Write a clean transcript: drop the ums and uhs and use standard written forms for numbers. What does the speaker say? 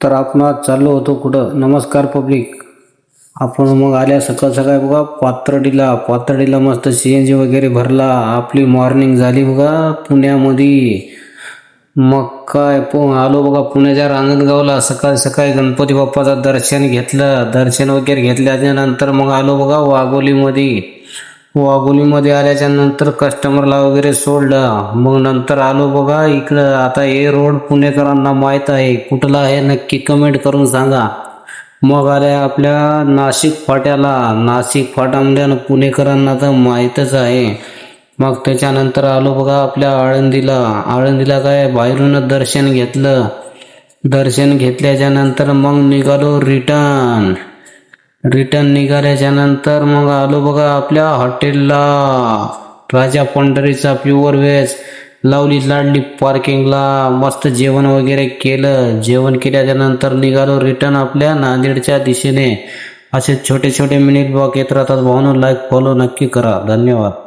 तर आपण आज चाललो होतो कुठं. नमस्कार पब्लिक. आपण मग आल्या सकाळ सकाळी बघा पाथर्डीला मस्त CNG वगैरे भरला. आपली मॉर्निंग झाली बघा पुण्यामध्ये. मग काय आलो बघा पुण्याच्या रांजणगावला. सकाळी सकाळी गणपती बाप्पाचं दर्शन घेतलं. दर्शन वगैरे घेतल्याच्या नंतर मग आलो बघा वाघोलीमध्ये आल्याच्या नंतर कस्टमरला वगैरे सोडलं. मग नंतर आलो बघा इकडं. आता हे रोड पुणेकरांना माहीत आहे, कुठला आहे नक्की कमेंट करून सांगा. मग आल्या आपल्या नाशिक फाटा म्हणजे पुणेकरांना तर माहीतच आहे. मग त्याच्यानंतर आलो बघा आपल्या आळंदीला काय बाहेरूनच दर्शन घेतलं. दर्शन घेतल्याच्या नंतर मग निघालो रिटर्न निघाल्याच्या नंतर मग आलो बघा आपल्या हॉटेलला. राजा पंढरीचा प्युअर व्हेज लावली लाडली पार्किंगला. मस्त जेवण वगैरे केलं. जेवण केल्याच्या नंतर निघालो रिटर्न आपल्या नांदेडच्या दिशेने. असे छोटे छोटे मिनिट ब्लॉग येत राहतात भावांनो. लाईक फॉलो नक्की करा. धन्यवाद.